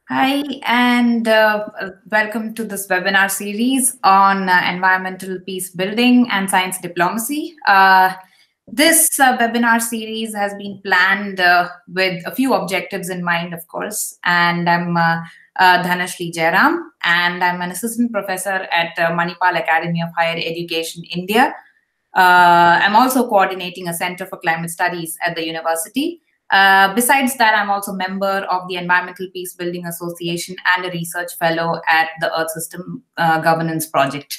Hi, and welcome to this webinar series on environmental peace building and science diplomacy. This webinar series has been planned with a few objectives in mind, of course, and I'm Dhanashri Jairam, and I'm an assistant professor at Manipal Academy of Higher Education, India. I'm also coordinating a Center for Climate Studies at the university. Besides that, I'm also a member of the Environmental Peace Building Association and a research fellow at the Earth System Governance Project.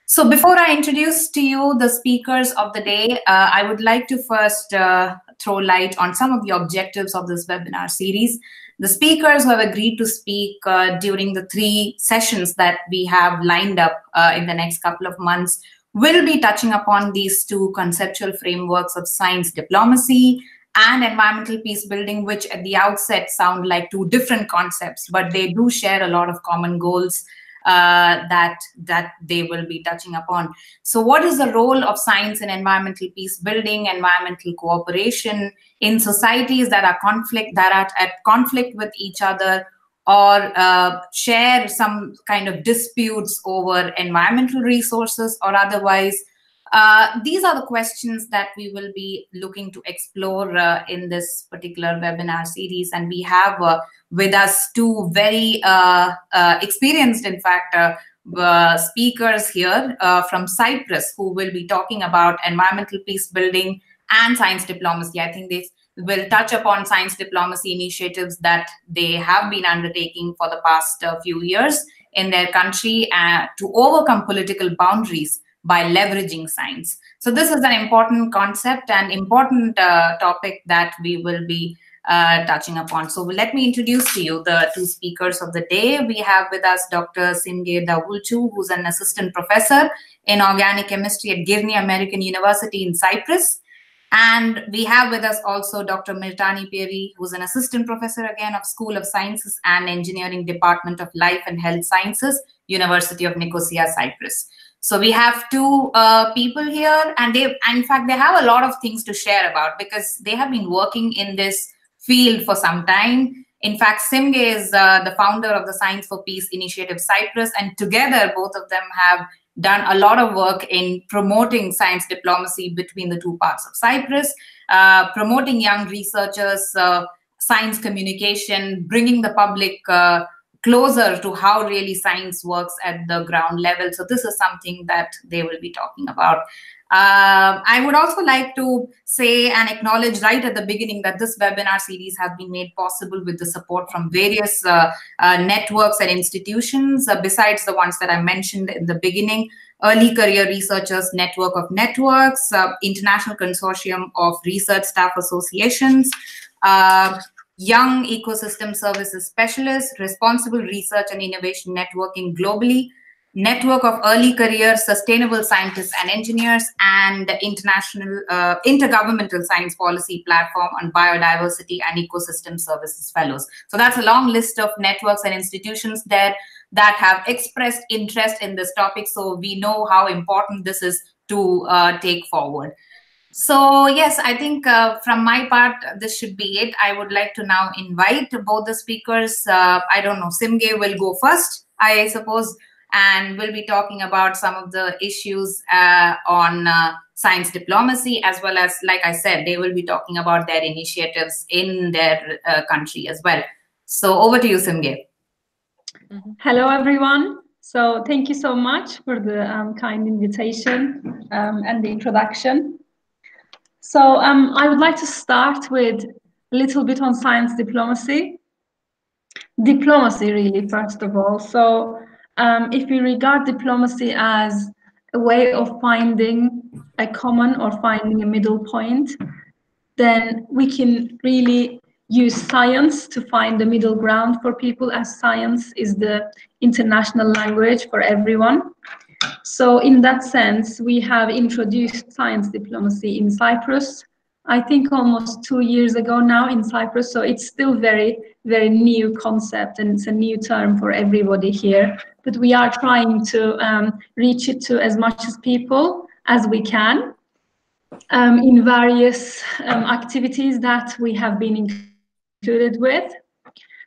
So before I introduce to you the speakers of the day, I would like to first throw light on some of the objectives of this webinar series. The speakers who have agreed to speak during the 3 sessions that we have lined up in the next couple of months will be touching upon these 2 conceptual frameworks of science diplomacy and environmental peace building, which at the outset sound like 2 different concepts, but they do share a lot of common goals that they will be touching upon. So what is the role of science in environmental peace building, environmental cooperation in societies that are at conflict with each other, or share some kind of disputes over environmental resources or otherwise? These are the questions that we will be looking to explore in this particular webinar series. And we have with us 2 very experienced, in fact, speakers here from Cyprus who will be talking about environmental peace building and science diplomacy. I think they will touch upon science diplomacy initiatives that they have been undertaking for the past few years in their country to overcome political boundaries by leveraging science. So this is an important concept and important topic that we will be touching upon. So let me introduce to you the 2 speakers of the day. We have with us Dr. Simge Davulcu, who's an assistant professor in organic chemistry at Girne American University in Cyprus. And we have with us also Dr. Mirtani Peri, who's an assistant professor again of School of Sciences and Engineering Department of Life and Health Sciences, University of Nicosia, Cyprus. So we have 2 people here, and in fact, they have a lot of things to share about because they have been working in this field for some time. In fact, Simge is the founder of the Science for Peace Initiative Cyprus, and together, both of them have done a lot of work in promoting science diplomacy between the 2 parts of Cyprus, promoting young researchers, science communication, bringing the public closer to how really science works at the ground level. So this is something that they will be talking about. I would also like to say and acknowledge right at the beginning that this webinar series has been made possible with the support from various networks and institutions, besides the ones that I mentioned in the beginning: Early Career Researchers Network of Networks, International Consortium of Research Staff Associations, Young Ecosystem Services Specialists, Responsible Research and Innovation Networking globally, Network of Early Career Sustainable Scientists and Engineers, and International Intergovernmental Science Policy Platform on Biodiversity and Ecosystem Services Fellows. So that's a long list of networks and institutions there that have expressed interest in this topic. So we know how important this is to take forward. So yes, I think from my part, this should be it. I would like to now invite both the speakers. I don't know, Simge will go first, I suppose, and we'll be talking about some of the issues on science diplomacy, as well as, like I said, they will be talking about their initiatives in their country as well. So over to you, Simge. Hello, everyone. So thank you so much for the kind invitation and the introduction. So I would like to start with a little bit on science diplomacy. Diplomacy, really, first of all. So if we regard diplomacy as a way of finding a common or finding a middle point, then we can really use science to find the middle ground for people, as science is the international language for everyone. So in that sense, we have introduced science diplomacy in Cyprus, I think almost 2 years ago now in Cyprus. So it's still very, very new concept, and it's a new term for everybody here. But we are trying to reach it to as much as people as we can in various activities that we have been included with.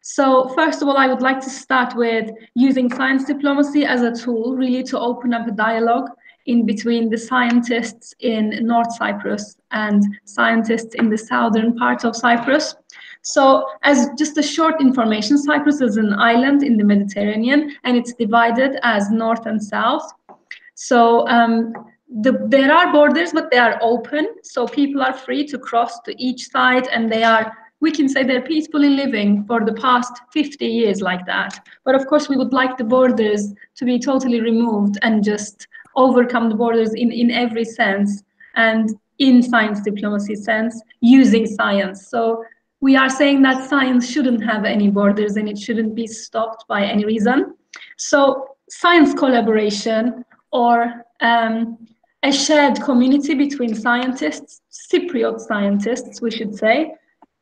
So first of all, I would like to start with using science diplomacy as a tool really to open up a dialogue in between the scientists in North Cyprus and scientists in the southern part of Cyprus. So as just a short information, Cyprus is an island in the Mediterranean and it's divided as north and south. So there are borders, but they are open. So people are free to cross to each side and we can say they're peacefully living for the past 50 years like that. But of course, we would like the borders to be totally removed and just overcome the borders in every sense and in science diplomacy sense, using science. So we are saying that science shouldn't have any borders and it shouldn't be stopped by any reason. So science collaboration or a shared community between scientists, Cypriot scientists, we should say,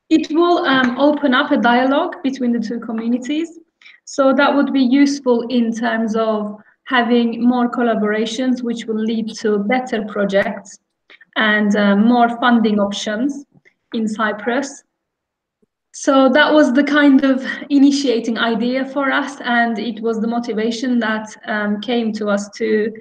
it will open up a dialogue between the two communities. So that would be useful in terms of having more collaborations, which will lead to better projects and more funding options in Cyprus. So that was the kind of initiating idea for us, and it was the motivation that came to us to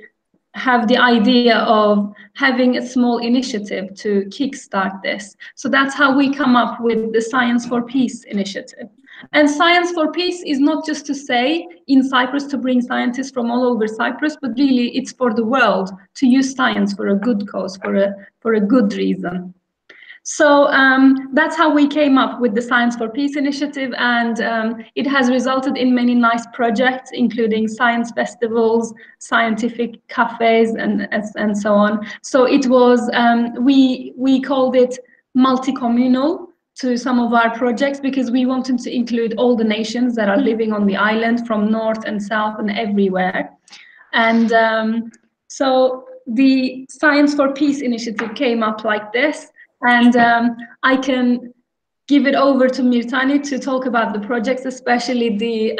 have the idea of having a small initiative to kickstart this. So that's how we come up with the Science for Peace initiative. And Science for Peace is not just to say in Cyprus to bring scientists from all over Cyprus, but really it's for the world to use science for a good cause, for a good reason. So that's how we came up with the Science for Peace initiative, and it has resulted in many nice projects, including science festivals, scientific cafes, and so on. So it was, we called it multi-communal to some of our projects because we wanted to include all the nations that are living on the island from north and south and everywhere. And so the Science for Peace initiative came up like this. And I can give it over to Mirtani to talk about the projects, especially the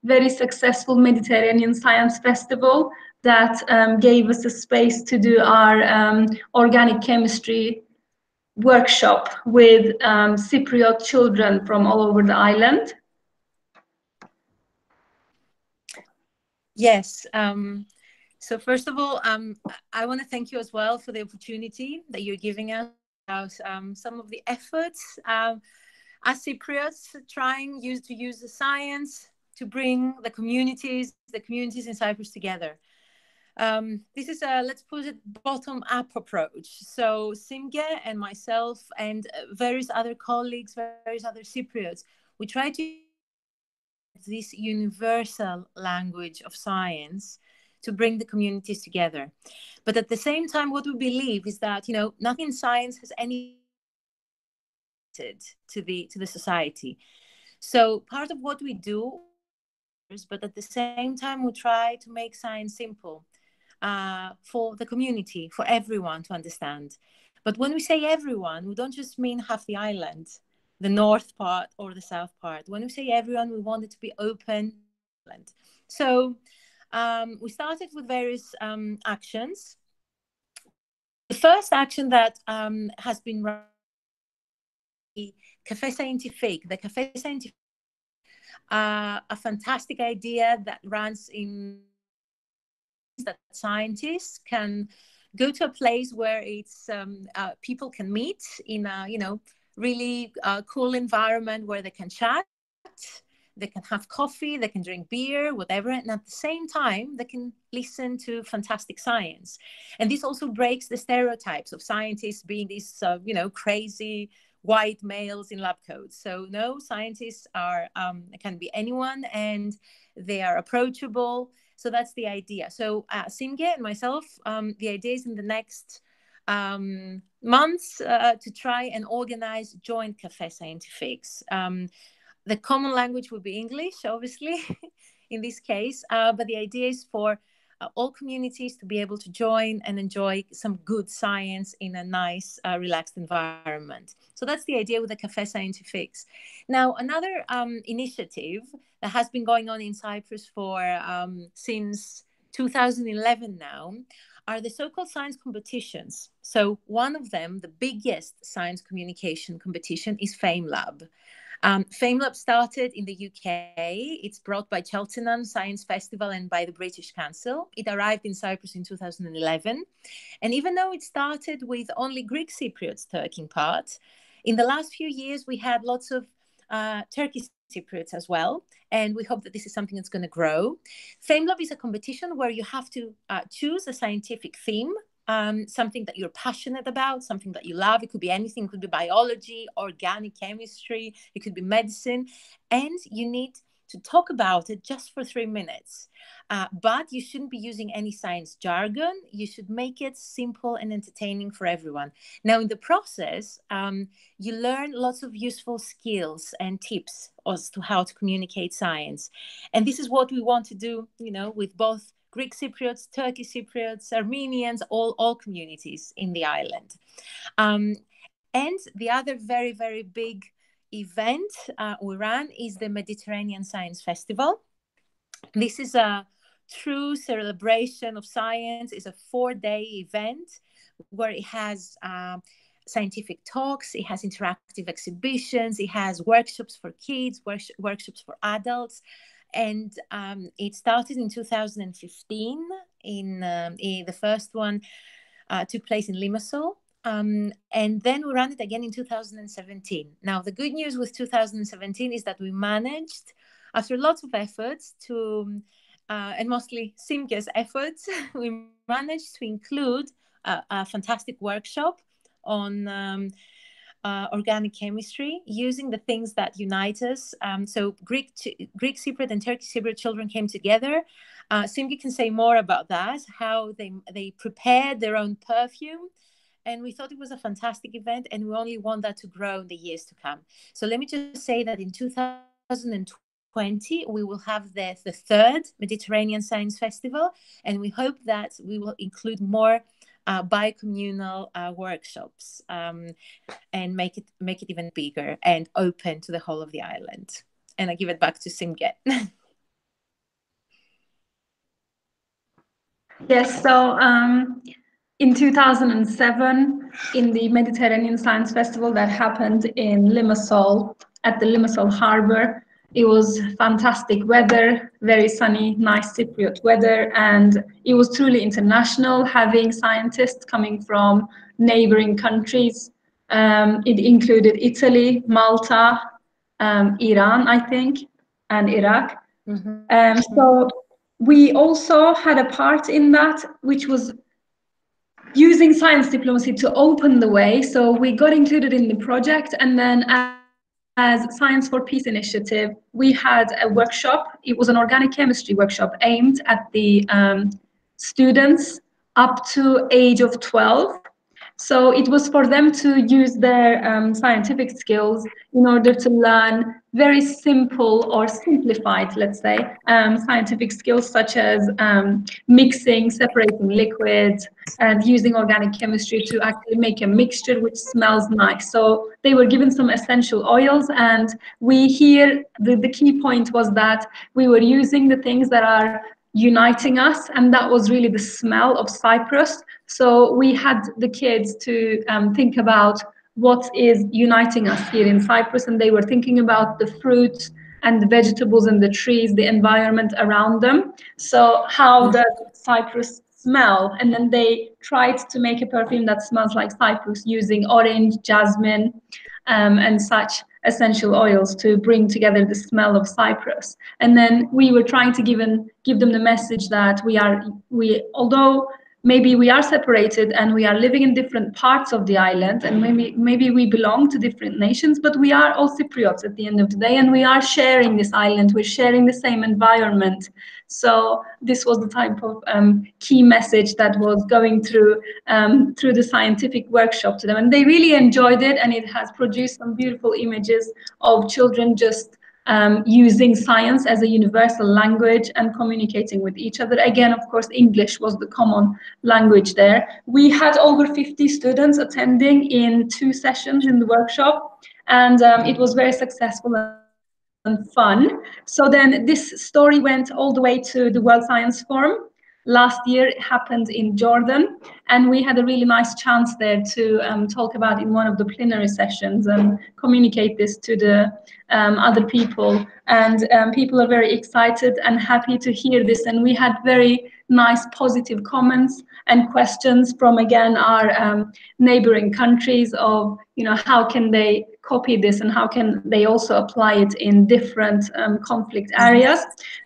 very successful Mediterranean Science Festival that gave us a space to do our organic chemistry workshop with Cypriot children from all over the island. Yes. So first of all, I want to thank you as well for the opportunity that you're giving us about some of the efforts as Cypriots trying to use the science to bring the communities in Cyprus together. This is a, let's put it, bottom-up approach. So Simge and myself and various other colleagues, various other Cypriots, we try to use this universal language of science to bring the communities together. But at the same time, what we believe is that, nothing in science has any to the society. So part of what we do, but at the same time, we try to make science simple for the community, for everyone to understand. But when we say everyone, we don't just mean half the island, the north part or the south part. When we say everyone, we want it to be open. So we started with various actions. The first action that has been run, the Café Scientifique. The Café Scientifique, a fantastic idea that runs in that scientists can go to a place where it's people can meet in a really cool environment where they can chat. They can have coffee, they can drink beer, whatever, and at the same time, they can listen to fantastic science. And this also breaks the stereotypes of scientists being these, crazy white males in lab coats. So no, scientists can be anyone, and they are approachable. So that's the idea. So Simge and myself, the idea is in the next months to try and organize joint Café Scientifiques. The common language would be English, obviously, in this case. But the idea is for all communities to be able to join and enjoy some good science in a nice, relaxed environment. So that's the idea with the Café Scientifiques. Now, another initiative that has been going on in Cyprus since 2011 now are the so-called science competitions. So one of them, the biggest science communication competition, is FameLab. FameLab started in the UK. It's brought by Cheltenham Science Festival and by the British Council. It arrived in Cyprus in 2011. And even though it started with only Greek Cypriots taking part, in the last few years, we had lots of Turkish Cypriots as well. And we hope that this is something that's going to grow. FameLab is a competition where you have to choose a scientific theme, something that you're passionate about, something that you love. It could be anything. It could be biology, organic chemistry. It could be medicine. And you need to talk about it just for 3 minutes. But you shouldn't be using any science jargon. You should make it simple and entertaining for everyone. Now, in the process, you learn lots of useful skills and tips as to how to communicate science. And this is what we want to do, with both Greek Cypriots, Turkish Cypriots, Armenians, all communities in the island. And the other very, very big event we ran is the Mediterranean Science Festival. This is a true celebration of science. It's a 4-day event where it has scientific talks, it has interactive exhibitions, it has workshops for kids, workshops for adults. And it started in 2015. The first one took place in Limassol. And then we ran it again in 2017. Now, the good news with 2017 is that we managed, after lots of efforts, and mostly Simke's efforts, we managed to include a fantastic workshop on organic chemistry, using the things that unite us. So Greek Cypriot and Turkish Cypriot children came together. Simke can say more about that, how they prepared their own perfume. And we thought it was a fantastic event, and we only want that to grow in the years to come. So let me just say that in 2020, we will have the third Mediterranean Science Festival, and we hope that we will include more bi-communal workshops and make it even bigger and open to the whole of the island. And I give it back to Simke. Yes, so in 2007, in the Mediterranean Science Festival that happened in Limassol, at the Limassol Harbour, it was fantastic weather, very sunny, nice Cypriot weather, and it was truly international, having scientists coming from neighboring countries. It included Italy, Malta, Iran, I think, and Iraq. Mm-hmm. So we also had a part in that, which was using science diplomacy to open the way. So we got included in the project, and then as Science for Peace initiative, we had a workshop. It was an organic chemistry workshop aimed at the students up to age of 12. So it was for them to use their scientific skills in order to learn very simple or simplified, let's say, scientific skills such as mixing, separating liquids, and using organic chemistry to actually make a mixture which smells nice. So they were given some essential oils, and the key point was that we were using the things that are uniting us, and that was really the smell of Cyprus. So we had the kids to think about what is uniting us here in Cyprus, and they were thinking about the fruits and the vegetables and the trees, the environment around them. So how does Cyprus smell? And then they tried to make a perfume that smells like Cyprus using orange, jasmine, and such essential oils to bring together the smell of Cyprus. And then we were trying to give them the message that although maybe we are separated and we are living in different parts of the island, and maybe we belong to different nations, but we are all Cypriots at the end of the day, and we are sharing this island, we're sharing the same environment. So this was the type of key message that was going through the scientific workshop to them, and they really enjoyed it, and it has produced some beautiful images of children just using science as a universal language and communicating with each other. Again, of course, English was the common language there. We had over 50 students attending in 2 sessions in the workshop, and it was very successful and fun. So then this story went all the way to the World Science Forum. last year it happened in Jordan, and we had a really nice chance there to talk about in one of the plenary sessions and communicate this to the other people. And people are very excited and happy to hear this. And we had very nice positive comments and questions from, again, our neighboring countries of, how can they copy this and how can they also apply it in different conflict areas.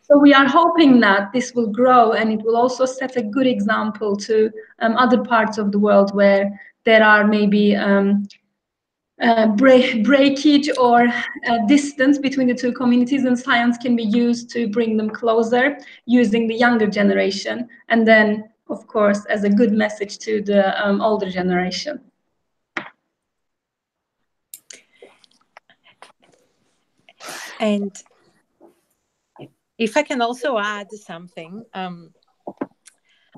So we are hoping that this will grow, and it will also set a good example to other parts of the world where there are maybe breakage or distance between the two communities, and science can be used to bring them closer using the younger generation, and then, of course, as a good message to the older generation. And if I can also add something,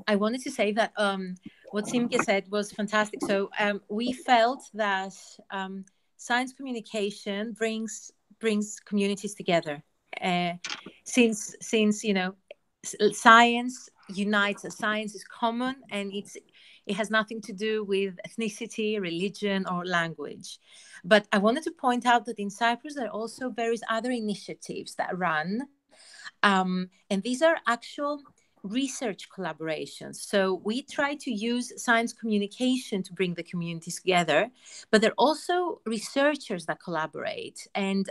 I wanted to say that what Simke said was fantastic. So we felt that science communication brings communities together. Since science unites us, science is common, and it has nothing to do with ethnicity, religion, or language. But I wanted to point out that in Cyprus there are also various other initiatives that run, and these are actual research collaborations. So we try to use science communication to bring the communities together, but there are also researchers that collaborate. And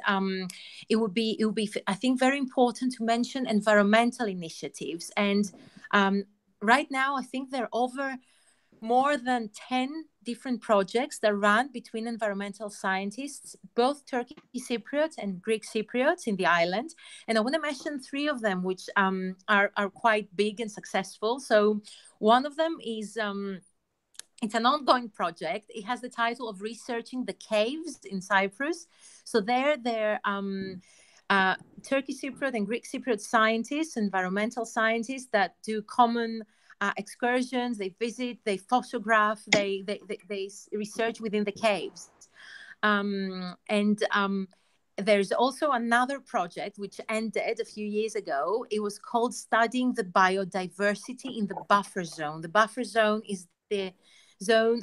it would be, I think, very important to mention environmental initiatives. And right now, I think there are over more than 10 different projects that run between environmental scientists, both Turkish Cypriots and Greek Cypriots in the island. And I want to mention 3 of them, which are quite big and successful. So one of them is, it's an ongoing project. It has the title of Researching the Caves in Cyprus. So they're Turkish Cypriot and Greek Cypriot scientists, environmental scientists that do common excursions. They visit, they photograph, they research within the caves. There's also another project which ended a few years ago. It was called Studying the Biodiversity in the Buffer Zone. The buffer zone is the zone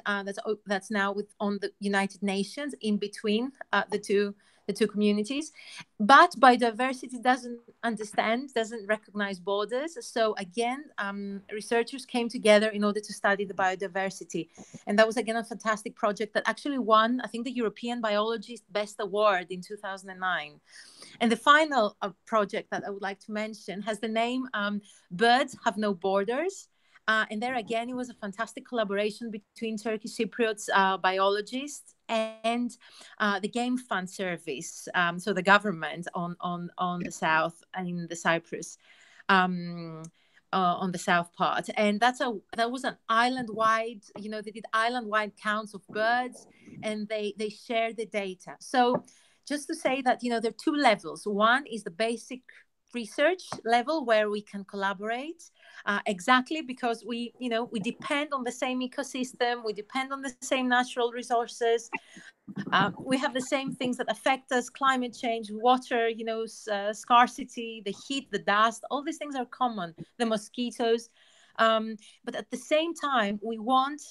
that's now on the United Nations, in between the two communities. But biodiversity doesn't recognize borders. So again, researchers came together in order to study the biodiversity. And that was, again, a fantastic project that actually won, I think, the European Biologist Best Award in 2009. And the final project that I would like to mention has the name Birds Have No Borders. And there again, it was a fantastic collaboration between Turkish Cypriots biologists and the Game Fund Service, so the government on the south, in the Cyprus, on the south part. And that was an island-wide, they did island-wide counts of birds, and they shared the data. So just to say that, there are 2 levels. One is the basic research level where we can collaborate exactly because we depend on the same ecosystem, we depend on the same natural resources, we have the same things that affect us: climate change, water, scarcity, the heat, the dust. All these things are common, the mosquitoes, but at the same time we want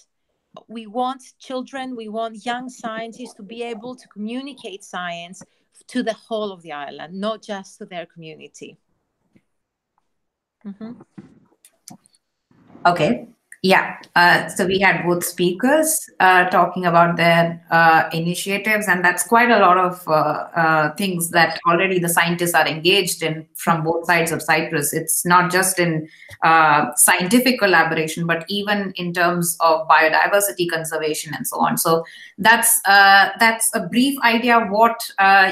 children, we want young scientists to be able to communicate science to the whole of the island, not just to their community. Mm-hmm. Okay. Yeah. So we had both speakers talking about their initiatives, and that's quite a lot of things that already the scientists are engaged in from both sides of Cyprus. It's not just in scientific collaboration, but even in terms of biodiversity conservation and so on. So that's a brief idea of what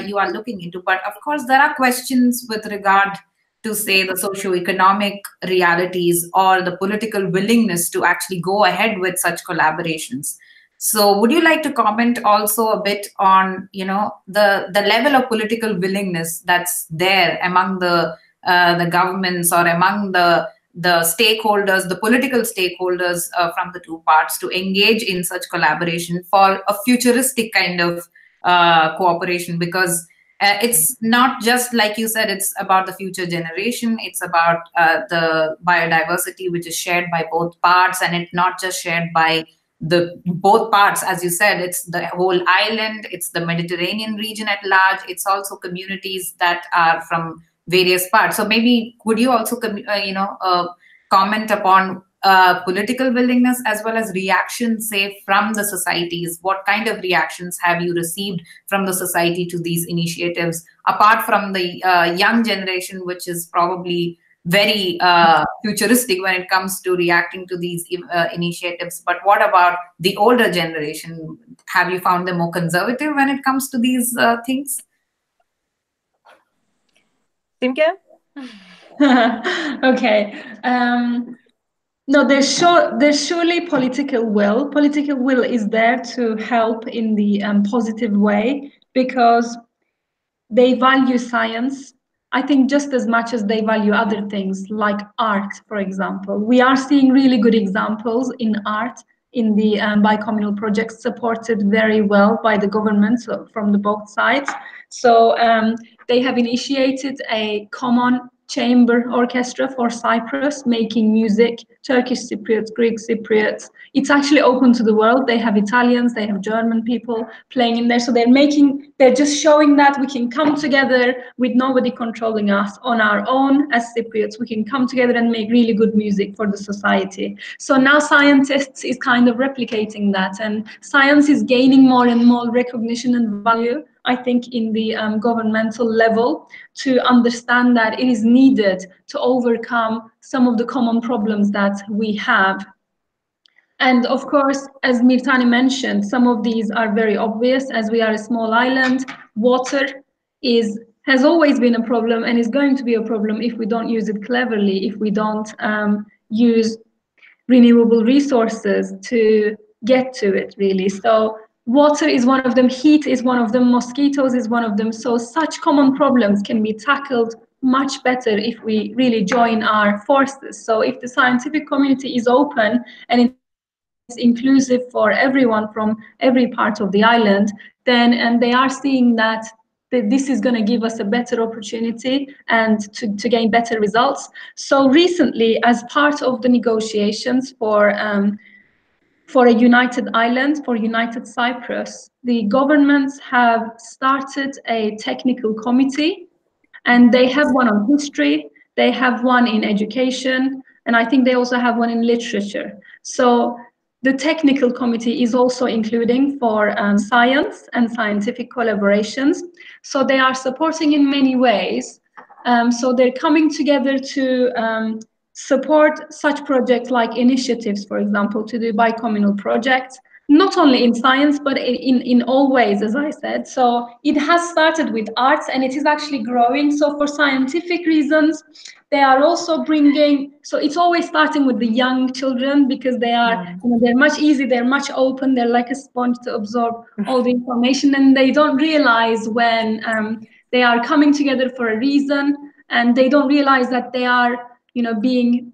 you are looking into. But of course, there are questions with regard to, say, the socioeconomic realities or the political willingness to actually go ahead with such collaborations. So would you like to comment also a bit on, the level of political willingness that's there among the governments or among the stakeholders, the political stakeholders from the 2 parts to engage in such collaboration for a futuristic kind of cooperation? Because It's not just like you said, it's about the future generation. It's about the biodiversity, which is shared by both parts, and it's not just shared by the both parts. As you said, it's the whole island, it's the Mediterranean region at large, it's also communities that are from various parts. So maybe could you also comment upon political willingness as well as reactions, say, from the societies? What kind of reactions have you received from the society to these initiatives, apart from the young generation, which is probably very futuristic when it comes to reacting to these initiatives? But what about the older generation? Have you found them more conservative when it comes to these things? Simke? Okay. No, there's surely political will. Political will is there to help in the positive way, because they value science, I think, just as much as they value other things like art, for example. We are seeing really good examples in art in the bicommunal projects, supported very well by the government, so from the both sides. So they have initiated a common chamber orchestra for Cyprus, making music, Turkish Cypriots, Greek Cypriots. It's actually open to the world. They have Italians, they have German people playing in there. So they're just showing that we can come together with nobody controlling us on our own as Cypriots. We can come together and make really good music for the society. So now scientists is kind of replicating that, and science is gaining more and more recognition and value, I think, in the governmental level, to understand that it is needed to overcome some of the common problems that we have. And of course, as Mirtani mentioned, some of these are very obvious. As we are a small island, water has always been a problem and is going to be a problem if we don't use it cleverly, if we don't use renewable resources to get to it, really. So water is one of them, heat is one of them, mosquitoes is one of them. So such common problems can be tackled much better if we really join our forces. So if the scientific community is open and it's inclusive for everyone from every part of the island, then, and they are seeing that this is going to give us a better opportunity and to gain better results. So recently, as part of the negotiations for a united island, for united Cyprus, the governments have started a technical committee, and they have one on history, they have one in education, and I think they also have one in literature. So the technical committee is also including for science and scientific collaborations. So they are supporting in many ways. So they're coming together to support such projects like initiatives, for example, to do bicommunal projects, not only in science, but in all ways, as I said. So it has started with arts, and it is actually growing. So for scientific reasons, they are also bringing, so it's always starting with the young children, because they are, they're much easy, they're much open, they're like a sponge to absorb all the information, and they don't realize when they are coming together for a reason, and they don't realize that they are, being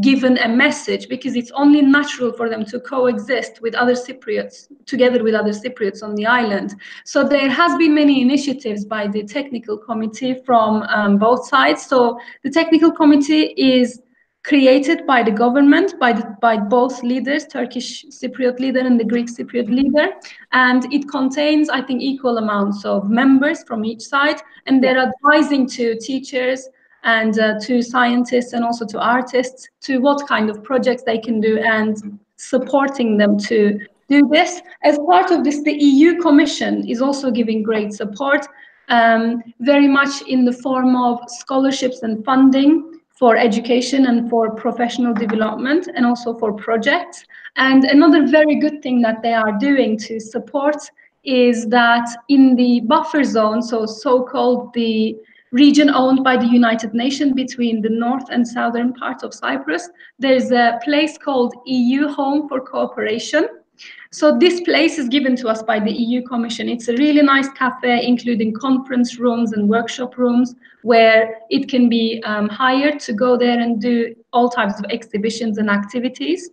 given a message, because it's only natural for them to coexist with other Cypriots, together with other Cypriots on the island. So there has been many initiatives by the technical committee from both sides. So the technical committee is created by the government, by both leaders, Turkish Cypriot leader and the Greek Cypriot leader, and it contains, I think, equal amounts of members from each side, and they're advising to teachers and to scientists and also to artists to what kind of projects they can do, and supporting them to do this. As part of this, the EU Commission is also giving great support, very much in the form of scholarships and funding for education and for professional development, and also for projects. And another very good thing that they are doing to support is that in the buffer zone, so-called the region owned by the United Nations between the north and southern part of Cyprus, there's a place called EU Home for Cooperation. So this place is given to us by the EU Commission. It's a really nice cafe, including conference rooms and workshop rooms, where it can be hired to go there and do all types of exhibitions and activities.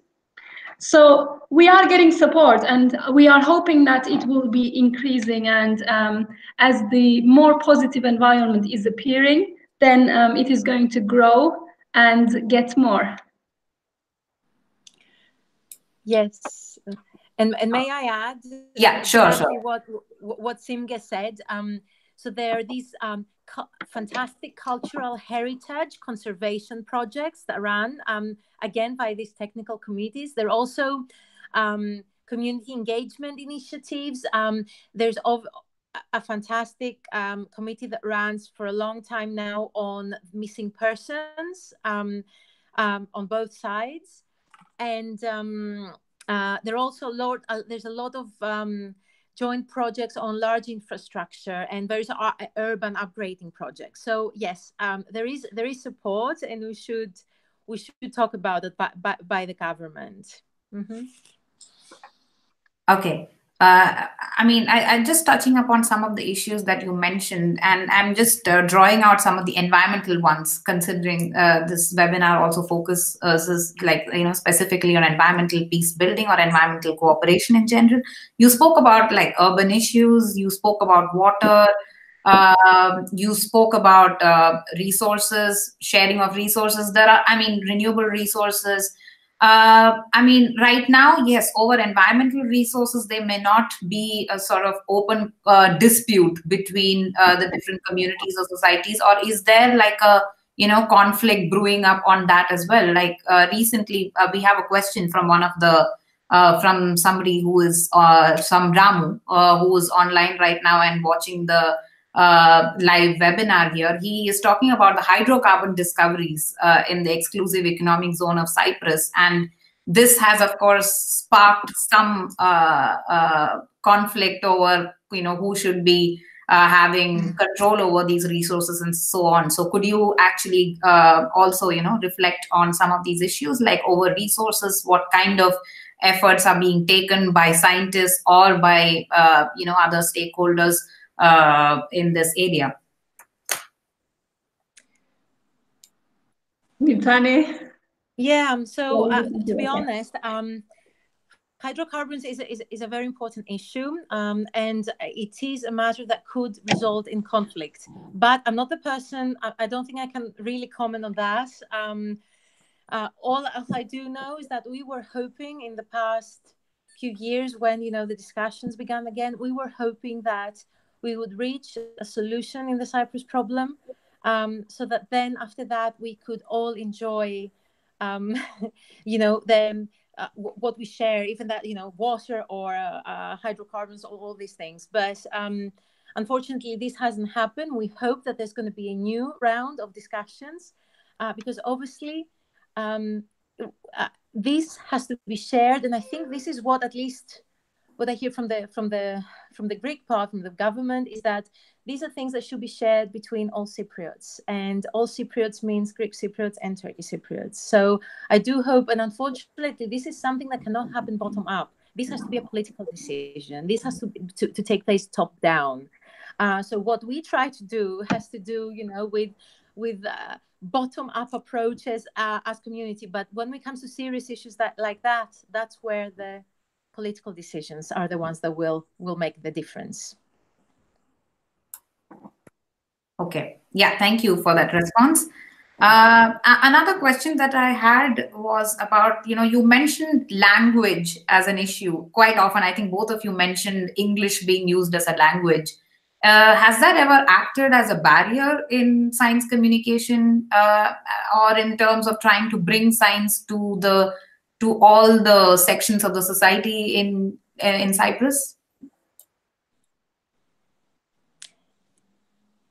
So we are getting support, and we are hoping that it will be increasing. And as the more positive environment is appearing, then it is going to grow and get more. Yes, and may I add? Yeah, exactly sure. What Simge said. So there are these fantastic cultural heritage conservation projects that run again by these technical committees. There are also community engagement initiatives. There's a fantastic committee that runs for a long time now on missing persons on both sides. And there are also there's a lot of joint projects on large infrastructure, and there's urban upgrading projects. So yes, there is support, and we should talk about it by the government. Mm-hmm. Okay. I mean, I'm just touching upon some of the issues that you mentioned, and I'm just drawing out some of the environmental ones, considering this webinar also focuses specifically on environmental peace building or environmental cooperation in general. You spoke about like urban issues, you spoke about water, you spoke about resources, sharing of resources. Renewable resources. Right now, yes, over environmental resources, there may not be a sort of open dispute between the different communities or societies, or is there like a conflict brewing up on that as well? Like recently, we have a question from one of the from somebody who is some Ramu who is online right now and watching the live webinar here. He is talking about the hydrocarbon discoveries in the exclusive economic zone of Cyprus, and this has, of course, sparked some conflict over who should be having control over these resources and so on. So could you actually also reflect on some of these issues, like over resources, what kind of efforts are being taken by scientists or by other stakeholders in this area? Mitani? Yeah, so to be honest, hydrocarbons is a very important issue, and it is a matter that could result in conflict. But I'm not the person, I don't think I can really comment on that. All I do know is that we were hoping in the past few years, when the discussions began again, we were hoping that we would reach a solution in the Cyprus problem, so that then after that we could all enjoy what we share, even that water or hydrocarbons, all these things. But unfortunately this hasn't happened. We hope that there's going to be a new round of discussions, because obviously this has to be shared. And I think this is what, at least what I hear from the Greek part, from the government, is that these are things that should be shared between all Cypriots, and all Cypriots means Greek Cypriots and Turkish Cypriots. So I do hope, and unfortunately this is something that cannot happen bottom up. This has to be a political decision. This has to take place top down. So what we try to do has to do with bottom up approaches as community. But when it comes to serious issues like that, that's where the political decisions are the ones that will make the difference. Okay. Yeah, thank you for that response. Another question that I had was about, you mentioned language as an issue quite often. I think both of you mentioned English being used as a language. Has that ever acted as a barrier in science communication, or in terms of trying to bring science to all the sections of the society in Cyprus?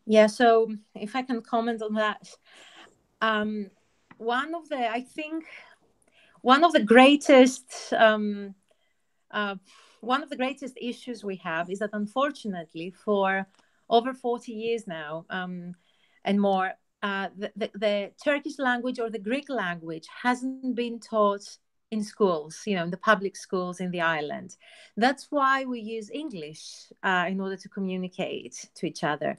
Yeah, so if I can comment on that, one of the greatest issues we have is that, unfortunately, for over 40 years now and more, the Turkish language or the Greek language hasn't been taught in schools, in the public schools in the island. That's why we use English in order to communicate to each other.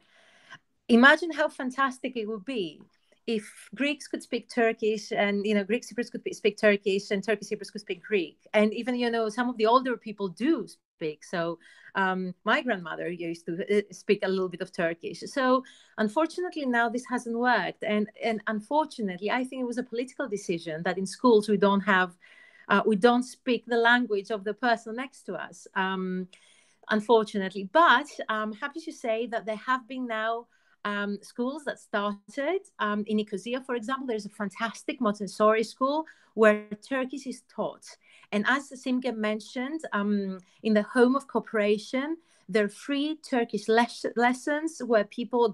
Imagine how fantastic it would be if Greeks could speak Turkish, and Greek Cypriots could speak Turkish, and Turkish Cypriots could speak Greek, and even some of the older people do speak. So my grandmother used to speak a little bit of Turkish. So unfortunately now this hasn't worked, and unfortunately I think it was a political decision that in schools we don't speak the language of the person next to us, unfortunately. But I'm happy to say that there have been now schools that started in Nicosia, for example. There's a fantastic Montessori school where Turkish is taught. And as Simge mentioned, in the Home of Cooperation, there are free Turkish lessons where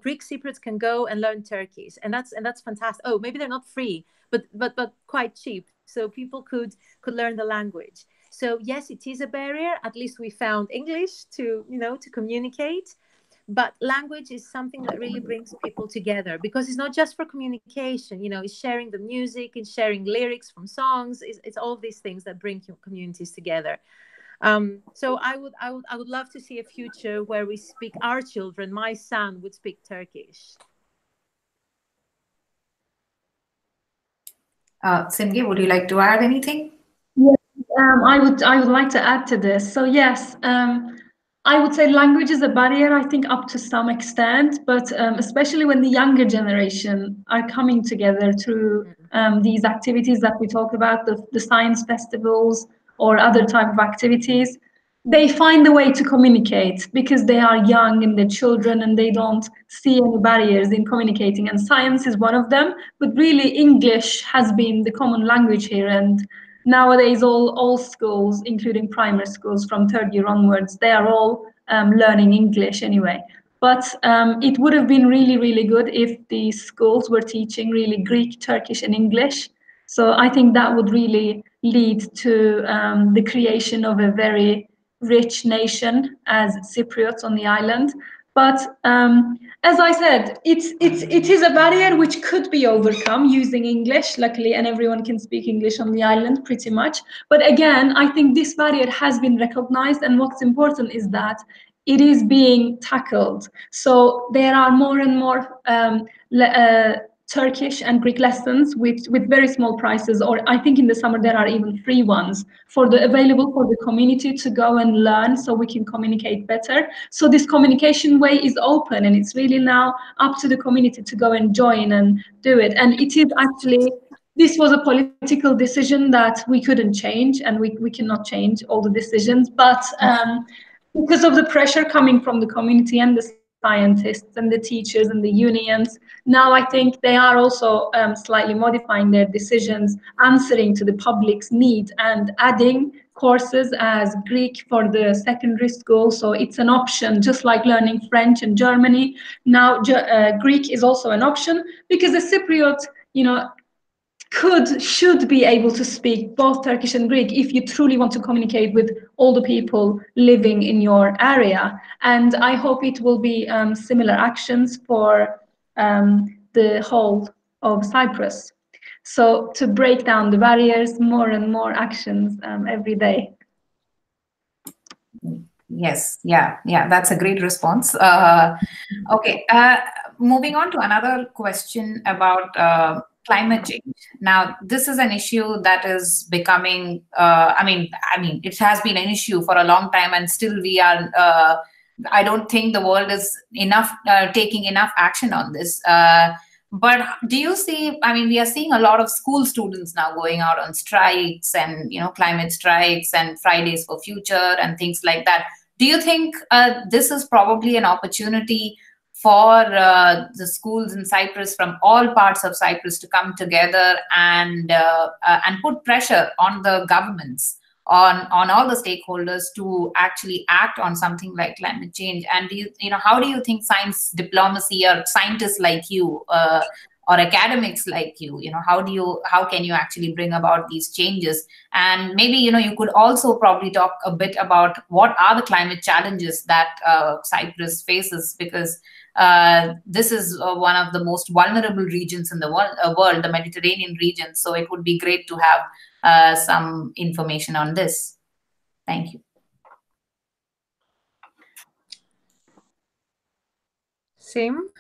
Greek Cypriots can go and learn Turkish, and that's fantastic. Oh, maybe they're not free, but quite cheap, so people could learn the language. So yes, it is a barrier. At least we found English to communicate. But language is something that really brings people together, because it's not just for communication. It's sharing the music, it's sharing lyrics from songs. It's all these things that bring communities together. So I would love to see a future where we speak, our children, my son would speak Turkish. Simge, would you like to add anything? Yes, I would like to add to this. So yes, I would say language is a barrier, I think, up to some extent, but especially when the younger generation are coming together through these activities that we talk about, the science festivals or other type of activities, they find a way to communicate because they are young and they're children and they don't see any barriers in communicating. And science is one of them, but really English has been the common language here. And nowadays, all schools, including primary schools from third year onwards, they are all learning English anyway. But it would have been really, really good if the schools were teaching really Greek, Turkish, and English. So I think that would really lead to the creation of a very rich nation as Cypriots on the island. But as I said, it is a barrier which could be overcome using English, luckily, and everyone can speak English on the island pretty much. But again, I think this barrier has been recognized, and what's important is that it is being tackled. So there are more and more Turkish and Greek lessons with very small prices, or I think in the summer there are even free ones available for the community to go and learn, so we can communicate better. So this communication way is open, and it's really now up to the community to go and join and do it. And it is actually, this was a political decision that we couldn't change, and we cannot change all the decisions, but because of the pressure coming from the community and the scientists and the teachers and the unions, now I think they are also slightly modifying their decisions, answering to the public's need and adding courses as Greek for the secondary school. So it's an option, just like learning French in Germany. Now Greek is also an option because the Cypriot, should be able to speak both Turkish and Greek if you truly want to communicate with all the people living in your area. And I hope it will be similar actions for the whole of Cyprus. So to break down the barriers, more and more actions every day. Yes, yeah, that's a great response. Okay, moving on to another question about climate change. Now, this is an issue that is becoming, it has been an issue for a long time, and still we are, I don't think the world is taking enough action on this. But do you see, we are seeing a lot of school students now going out on strikes and, climate strikes and Fridays for Future and things like that. Do you think this is probably an opportunity for the schools in Cyprus from all parts of Cyprus to come together and put pressure on the governments, on all the stakeholders to actually act on something like climate change? And how do you think science diplomacy or scientists like you or academics like you, how can you actually bring about these changes? And maybe, you could also probably talk a bit about what are the climate challenges that Cyprus faces, because this is one of the most vulnerable regions in the world, the Mediterranean region. So it would be great to have some information on this. Thank you. Sim?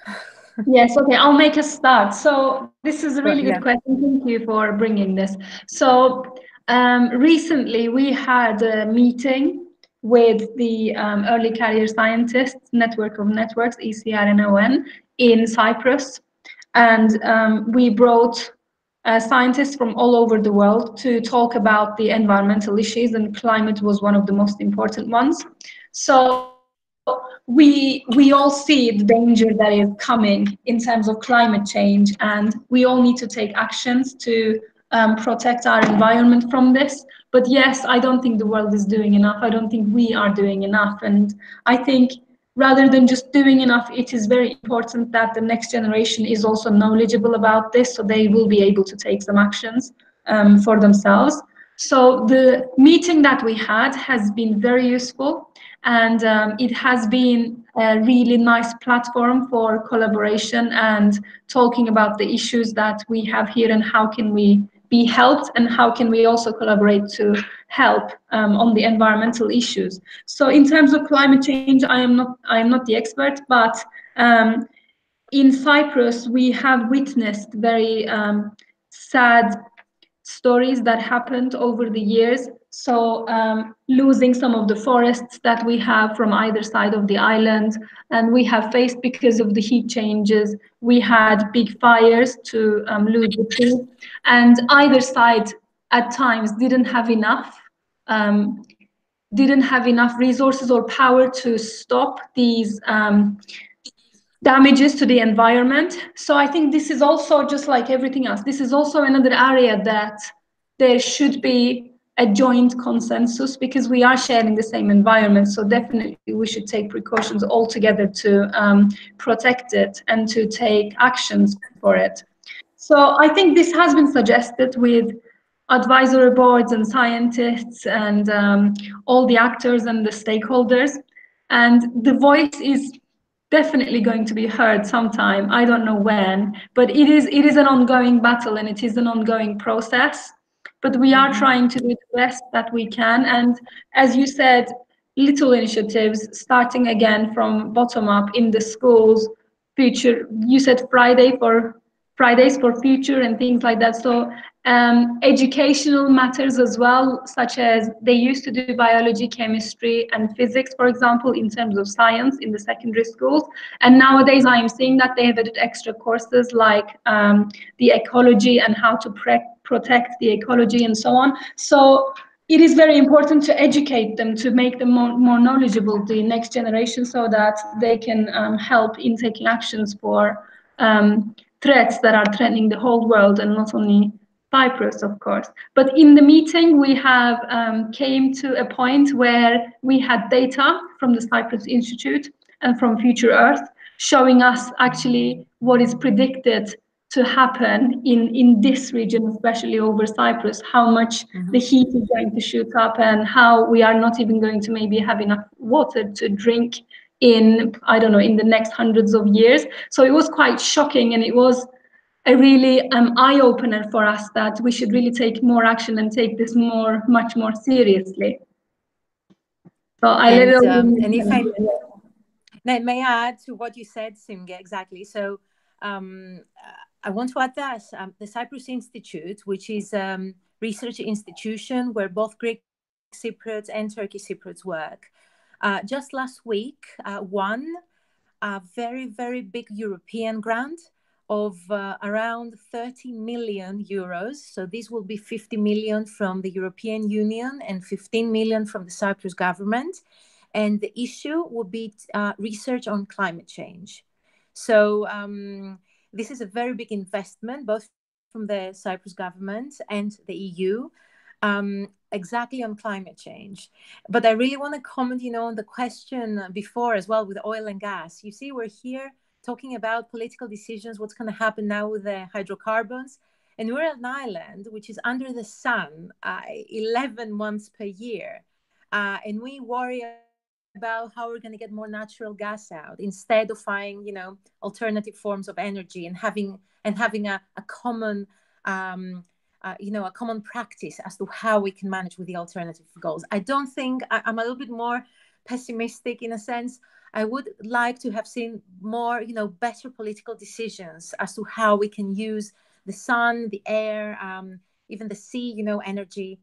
Yes, okay, I'll make a start. So this is a really good question. Thank you for bringing this. So recently we had a meeting with the Early Career Scientists Network of Networks, ECRNON, in Cyprus. And we brought scientists from all over the world to talk about the environmental issues, and climate was one of the most important ones. So we all see the danger that is coming in terms of climate change, and we all need to take actions to protect our environment from this. But yes, I don't think the world is doing enough. I don't think we are doing enough. And I think rather than just doing enough, it is very important that the next generation is also knowledgeable about this, so they will be able to take some actions for themselves. So the meeting that we had has been very useful, and it has been a really nice platform for collaboration and talking about the issues that we have here and how can we be helped and how can we also collaborate to help on the environmental issues. So in terms of climate change, I am not the expert, but in Cyprus we have witnessed very sad stories that happened over the years. So losing some of the forests that we have from either side of the island, and we have faced, because of the heat changes, we had big fires to lose the trees, and either side at times didn't have enough resources or power to stop these damages to the environment. So I think this is also, just like everything else, this is also another area that there should be a joint consensus, because we are sharing the same environment. So definitely we should take precautions all together to protect it and to take actions for it. So I think this has been suggested with advisory boards and scientists and all the actors and the stakeholders. And the voice is definitely going to be heard sometime. I don't know when, but it is an ongoing battle and it is an ongoing process. But we are trying to do the best that we can. And as you said, little initiatives starting again from bottom up in the schools. Future, you said Fridays for future and things like that. So educational matters as well, such as they used to do biology, chemistry, and physics, for example, in terms of science in the secondary schools. And nowadays I am seeing that they have added extra courses like the ecology and how to protect the ecology and so on. So it is very important to educate them, to make them more knowledgeable, the next generation, so that they can help in taking actions for threats that are threatening the whole world and not only Cyprus, of course. But in the meeting, we have came to a point where we had data from the Cyprus Institute and from Future Earth showing us actually what is predicted to happen in this region, especially over Cyprus, how much the heat is going to shoot up and how we are not even going to maybe have enough water to drink in, I don't know, in the next hundreds of years. So it was quite shocking, and it was a really eye-opener for us that we should really take more action and take this much more seriously. So and if I may add to what you said, Simge, exactly. So I want to add that the Cyprus Institute, which is a research institution where both Greek Cypriots and Turkish Cypriots work, just last week won a very, very big European grant of around 30 million euros. So this will be 50 million from the European Union and 15 million from the Cyprus government. And the issue will be research on climate change. So this is a very big investment, both from the Cyprus government and the EU, exactly on climate change. But I really want to comment, on the question before as well with oil and gas. You see, we're here talking about political decisions, what's going to happen now with the hydrocarbons. And we're an island which is under the sun 11 months per year. And we worry about how we're going to get more natural gas out instead of finding, alternative forms of energy and having a common, a common practice as to how we can manage with the alternative goals. I don't think I'm a little bit more pessimistic in a sense. I would like to have seen more, better political decisions as to how we can use the sun, the air, even the sea, energy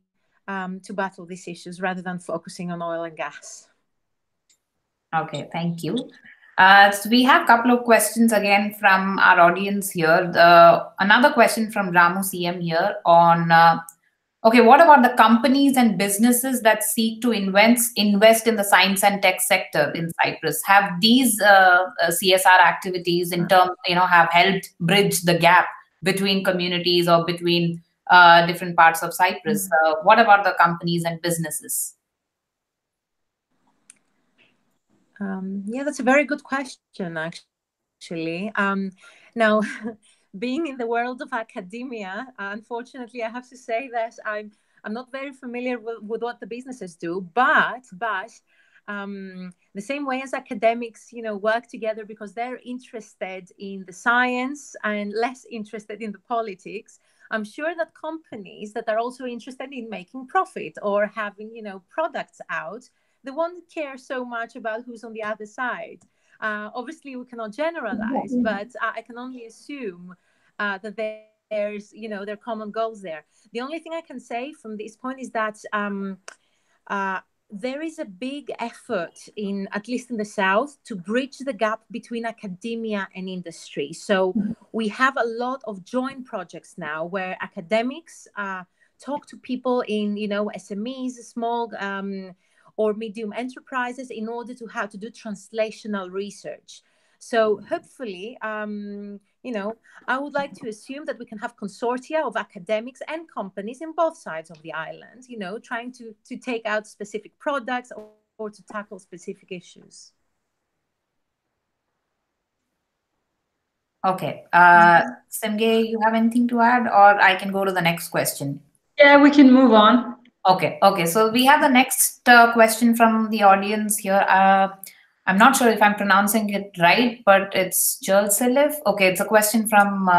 to battle these issues rather than focusing on oil and gas. Okay, thank you. So we have a couple of questions again from our audience here. Another question from Ramu CM here on, okay, what about the companies and businesses that seek to invest in the science and tech sector in Cyprus? Have these CSR activities in terms, have helped bridge the gap between communities or between different parts of Cyprus? What about the companies and businesses? Yeah, that's a very good question, actually. Now, being in the world of academia, unfortunately, I have to say that I'm not very familiar with what the businesses do, but the same way as academics, work together because they're interested in the science and less interested in the politics. I'm sure that companies that are also interested in making profit or having, products out, they won't care so much about who's on the other side. Obviously, we cannot generalize, but I can only assume that there's, there are common goals there. The only thing I can say from this point is that there is a big effort at least in the South, to bridge the gap between academia and industry. So we have a lot of joint projects now where academics talk to people in, SMEs, small or medium enterprises in order to how to do translational research. So hopefully, I would like to assume that we can have consortia of academics and companies in both sides of the island, trying to take out specific products or to tackle specific issues. Okay. Semge, you have anything to add, or I can go to the next question? Yeah, we can move on. Okay. So we have the next question from the audience here. I'm not sure if I'm pronouncing it right, but it's Jersilif. Okay, it's a question from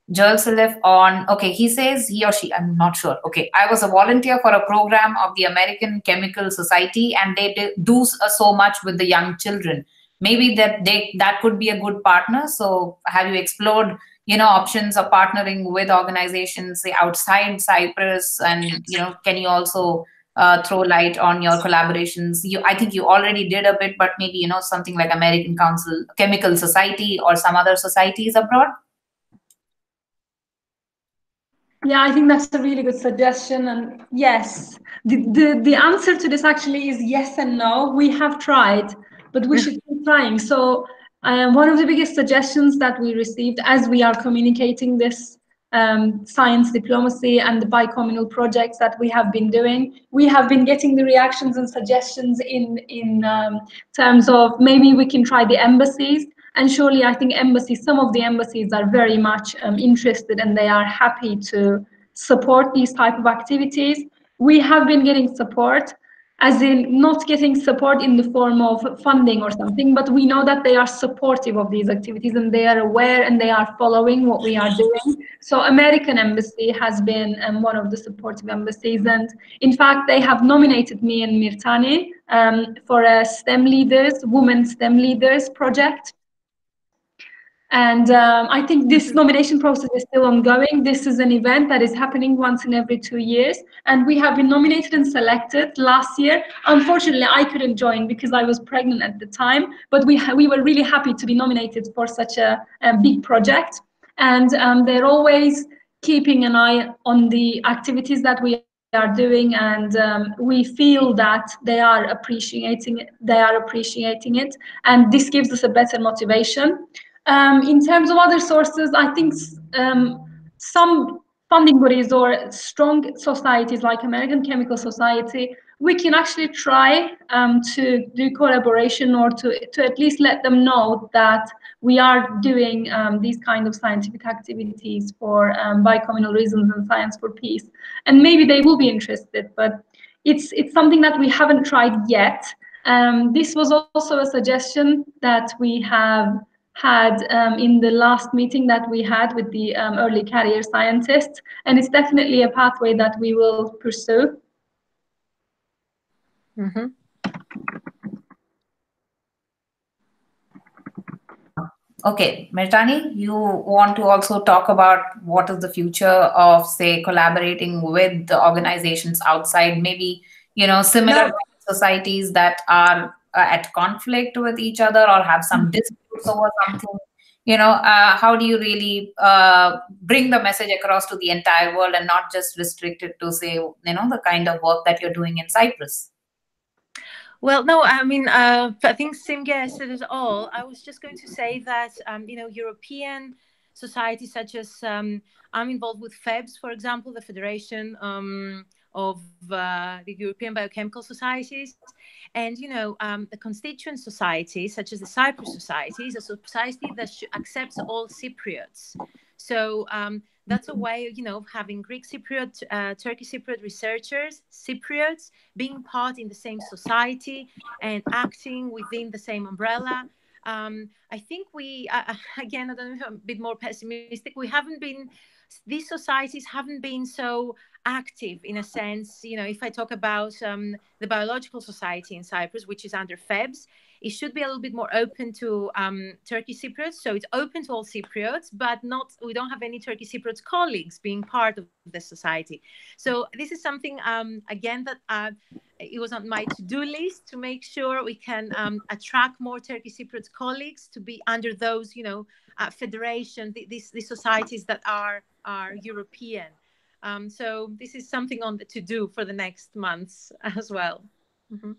Jersilif on, okay, he says, he or she, I'm not sure. Okay, I was a volunteer for a program of the American Chemical Society, and they do so much with the young children. Maybe that could be a good partner. So have you explored, options of partnering with organizations, say, outside Cyprus? And, can you also throw light on your collaborations? I think you already did a bit, but maybe, something like American Chemical Society or some other societies abroad? Yeah, I think that's a really good suggestion. And yes, the answer to this actually is yes and no. We have tried, but we should keep trying. So one of the biggest suggestions that we received as we are communicating this science diplomacy and the bicommunal projects that we have been doing, we have been getting the reactions and suggestions in terms of maybe we can try the embassies. And surely I think some of the embassies are very much interested, and they are happy to support these type of activities. We have been getting support, as in not getting support in the form of funding or something, but we know that they are supportive of these activities and they are aware and they are following what we are doing. So American Embassy has been one of the supportive embassies. And in fact, they have nominated me and Mirtani for a Women STEM Leaders project. And I think this nomination process is still ongoing. This is an event that is happening once in every 2 years. And we have been nominated and selected last year. Unfortunately, I couldn't join because I was pregnant at the time. But we were really happy to be nominated for such a big project. And they're always keeping an eye on the activities that we are doing, and we feel that they are appreciating it. And this gives us a better motivation. In terms of other sources, I think some funding bodies or strong societies like American Chemical Society, we can actually try to do collaboration or to at least let them know that we are doing these kind of scientific activities for bicommunal reasons and science for peace. And maybe they will be interested, but it's something that we haven't tried yet. This was also a suggestion that we have had in the last meeting that we had with the early career scientists, and it's definitely a pathway that we will pursue. Mm-hmm. Okay, Mirtani, you want to also talk about what is the future of, say, collaborating with the organizations outside, maybe, similar societies that are at conflict with each other or have some disputes over something. How do you really bring the message across to the entire world and not just restrict it to, say, the kind of work that you're doing in Cyprus? Well, no, I mean, I think Simge said it all. I was just going to say that, European societies such as I'm involved with FEBS, for example, the Federation of the European Biochemical Societies. And, the constituent societies, such as the Cyprus Society, is a society that accepts all Cypriots. So that's a way, of having Greek Cypriot, Turkey Cypriot researchers, Cypriots, being part in the same society and acting within the same umbrella. I think we, again, I don't know if I'm a bit more pessimistic, these societies haven't been so active in a sense. If I talk about the Biological Society in Cyprus, which is under FEBS, it should be a little bit more open to Turkey Cypriots. So it's open to all Cypriots, but we don't have any Turkey Cypriots colleagues being part of the society. So this is something, again, that it was on my to-do list to make sure we can attract more Turkey Cypriots colleagues to be under those, federation, these societies that are European. So this is something on the to-do for the next months as well. Mm-hmm.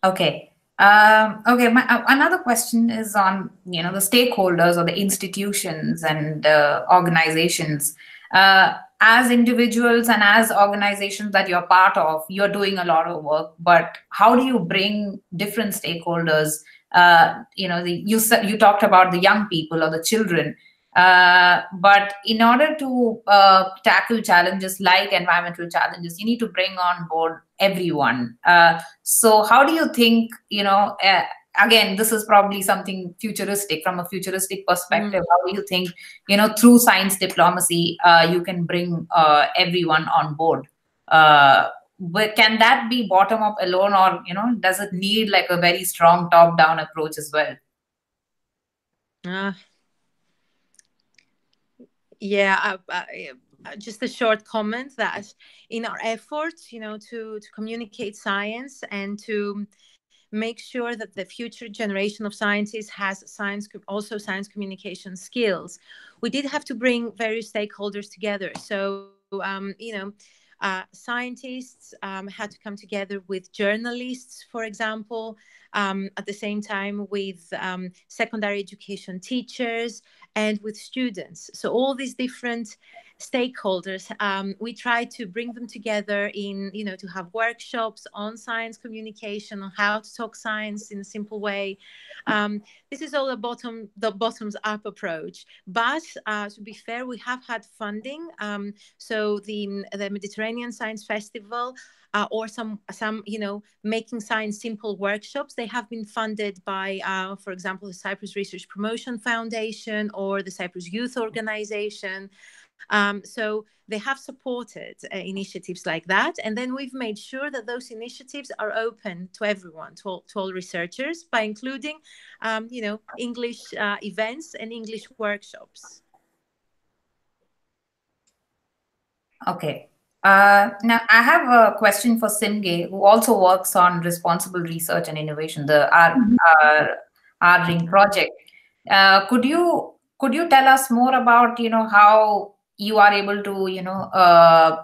Okay. Another question is on, the stakeholders or the institutions and organizations. As individuals and as organizations that you're part of, you're doing a lot of work, but how do you bring different stakeholders? You talked about the young people or the children. But in order to tackle challenges like environmental challenges, you need to bring on board everyone. So how do you think, again, this is probably something futuristic, from a futuristic perspective, how do you think, through science diplomacy, you can bring everyone on board? But can that be bottom up alone, or, does it need like a very strong top down approach as well? Yeah, just a short comment that in our efforts, to communicate science and to make sure that the future generation of scientists has science communication skills, we did have to bring various stakeholders together. So, scientists had to come together with journalists, for example, at the same time with secondary education teachers and with students. So all these different stakeholders, we try to bring them together in, to have workshops on science communication, on how to talk science in a simple way. This is all the bottoms up approach. But to be fair, we have had funding. So the Mediterranean Science Festival, or some making science simple workshops, they have been funded by, for example, the Cyprus Research Promotion Foundation or the Cyprus Youth Organization. So they have supported initiatives like that. And then we've made sure that those initiatives are open to everyone, to all researchers, by including, English events and English workshops. Okay. Now, I have a question for Simge, who also works on responsible research and innovation, the R-Ring project. Could you tell us more about, how you are able to,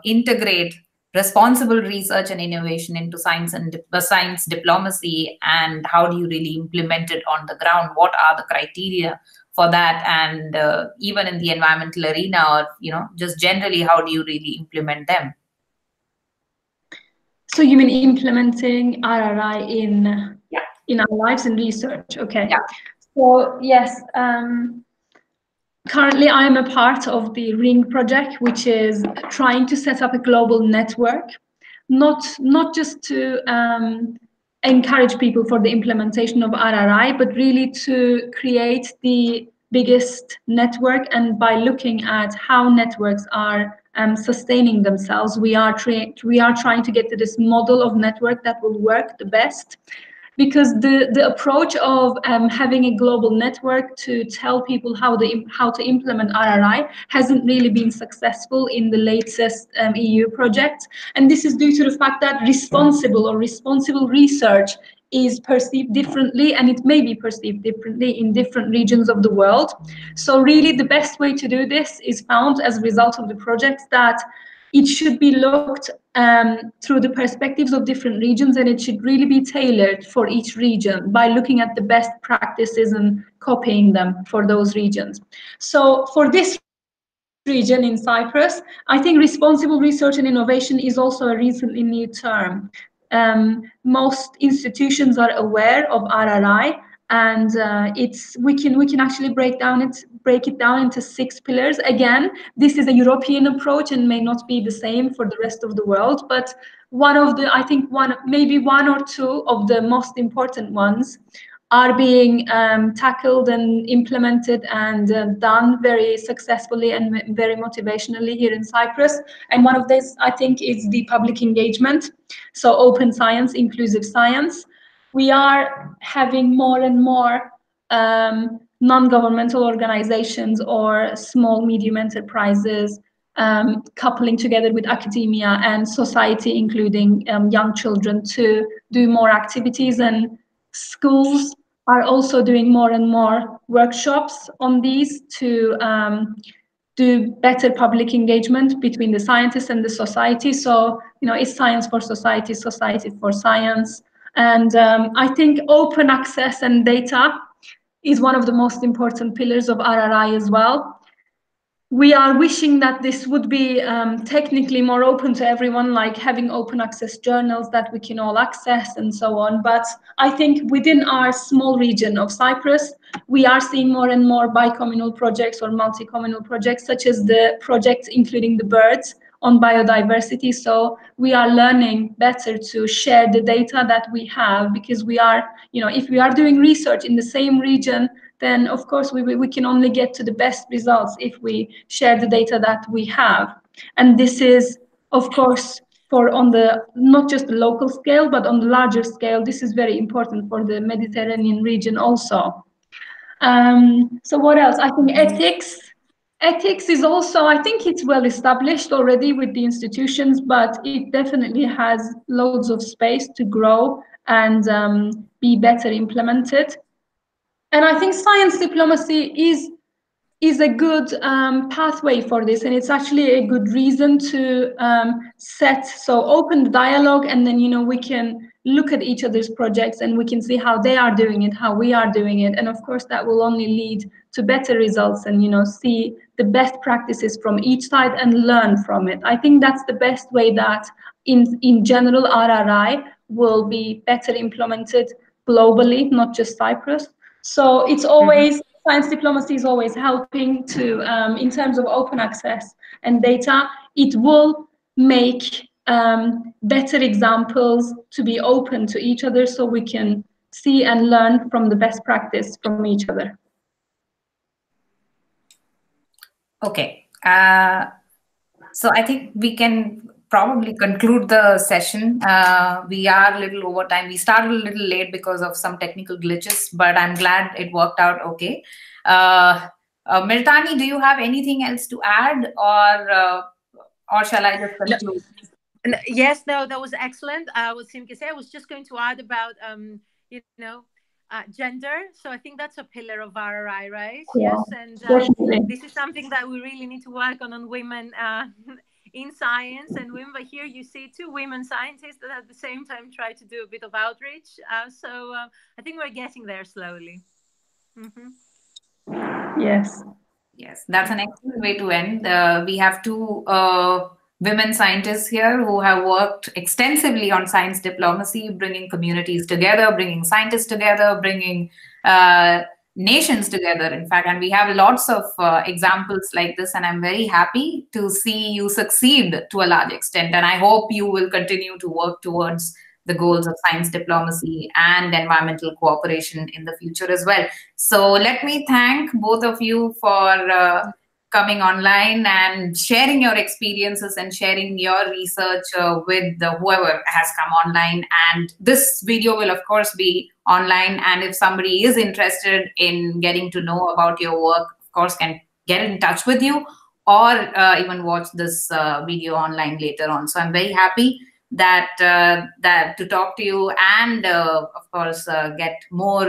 integrate responsible research and innovation into science and science diplomacy, and how do you really implement it on the ground? What are the criteria for that? And even in the environmental arena, or, just generally, how do you really implement them? So you mean implementing RRI in our lives and research? Okay. Yeah. So yes, currently I am a part of the RING project, which is trying to set up a global network, not just to encourage people for the implementation of RRI, but really to create the biggest network. And by looking at how networks are sustaining themselves, we are trying to get to this model of network that will work the best. because the approach of having a global network to tell people how to implement RRI hasn't really been successful in the latest EU project. And this is due to the fact that responsible research is perceived differently, and it may be perceived differently in different regions of the world. So really the best way to do this is found as a result of the project that it should be looked through the perspectives of different regions, and it should really be tailored for each region by looking at the best practices and copying them for those regions. So for this region in Cyprus, I think responsible research and innovation is also a recently new term. Most institutions are aware of RRI, and we can actually break it down into 6 pillars. Again, this is a European approach and may not be the same for the rest of the world, but maybe one or two of the most important ones are being tackled and implemented and done very successfully and very motivationally here in Cyprus. And one of these, I think, is the public engagement. So open science, inclusive science. We are having more and more non-governmental organizations or small, medium enterprises coupling together with academia and society, including young children, to do more activities, and schools are also doing more and more workshops on these to do better public engagement between the scientists and the society. So, it's science for society, society for science. And I think open access and data is one of the most important pillars of RRI as well. We are wishing that this would be technically more open to everyone, like having open access journals that we can all access and so on. But I think within our small region of Cyprus, we are seeing more and more bicommunal projects or multi-communal projects, such as the project including the birds on biodiversity. So we are learning better to share the data that we have, because we are, if we are doing research in the same region, then of course we can only get to the best results if we share the data that we have. And this is, of course, for on the not just the local scale, but on the larger scale, this is very important for the Mediterranean region also. So what else? I think ethics is also, I think it's well established already with the institutions, but it definitely has loads of space to grow and be better implemented. And I think science diplomacy is a good pathway for this, and it's actually a good reason to open the dialogue, and then we can look at each other's projects and we can see how they are doing it, how we are doing it, and of course that will only lead to better results, and see the best practices from each side and learn from it. I think that's the best way that in general RRI will be better implemented globally, not just Cyprus. So it's always, science diplomacy is always helping to, in terms of open access and data, it will make better examples to be open to each other, so we can see and learn from the best practice from each other. Okay. So I think we can probably conclude the session. We are a little over time. We started a little late because of some technical glitches, but I'm glad it worked out okay. Miltani, do you have anything else to add, or shall I just conclude? Yes, no, that was excellent. What Simke said, I was just going to add about, gender. So I think that's a pillar of RRI, right? Yeah, yes, and this is something that we really need to work on women in science and women. But here you see 2 women scientists that at the same time try to do a bit of outreach. So I think we're getting there slowly. Yes, that's an excellent way to end. We have 2 women scientists here who have worked extensively on science diplomacy, bringing communities together, bringing scientists together, bringing nations together, in fact. And we have lots of examples like this, and I'm very happy to see you succeed to a large extent. And I hope you will continue to work towards the goals of science diplomacy and environmental cooperation in the future as well. So let me thank both of you for coming online and sharing your experiences and sharing your research with whoever has come online. And this video will, of course, be online. And if somebody is interested in getting to know about your work, of course, can get in touch with you or even watch this video online later on. So I'm very happy that to talk to you and of course get more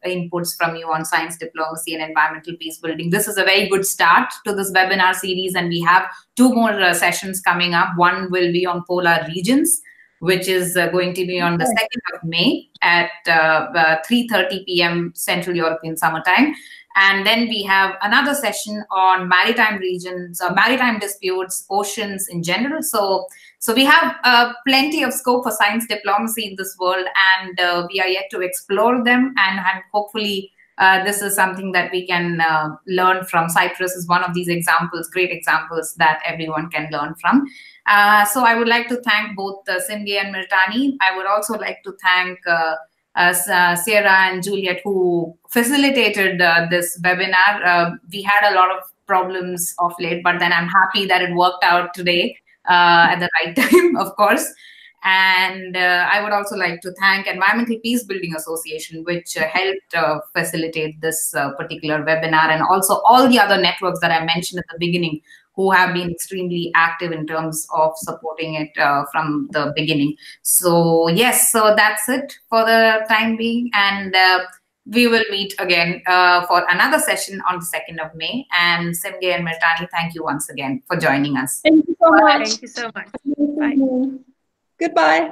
inputs from you on science diplomacy and environmental peace building. This is a very good start to this webinar series, and we have 2 more sessions coming up. One will be on polar regions, which is going to be on the 2nd of May at 3:30 p.m. Central European Summertime. And then we have another session on maritime regions, maritime disputes, oceans in general. So we have plenty of scope for science diplomacy in this world, and we are yet to explore them. And hopefully this is something that we can learn from. Cyprus is one of these examples, great examples that everyone can learn from. So I would like to thank both Simge and Mirtani. I would also like to thank Sierra and Juliet, who facilitated this webinar. We had a lot of problems of late, but then I'm happy that it worked out today at the right time, of course. And I would also like to thank Environmental Peacebuilding Association, which helped facilitate this particular webinar, and also all the other networks that I mentioned at the beginning, who have been extremely active in terms of supporting it from the beginning. So yes, so that's it for the time being. And we will meet again for another session on the 2nd of May. And Simge and Mirtani, thank you once again for joining us. Thank you so much. Thank you so much. Bye. Goodbye.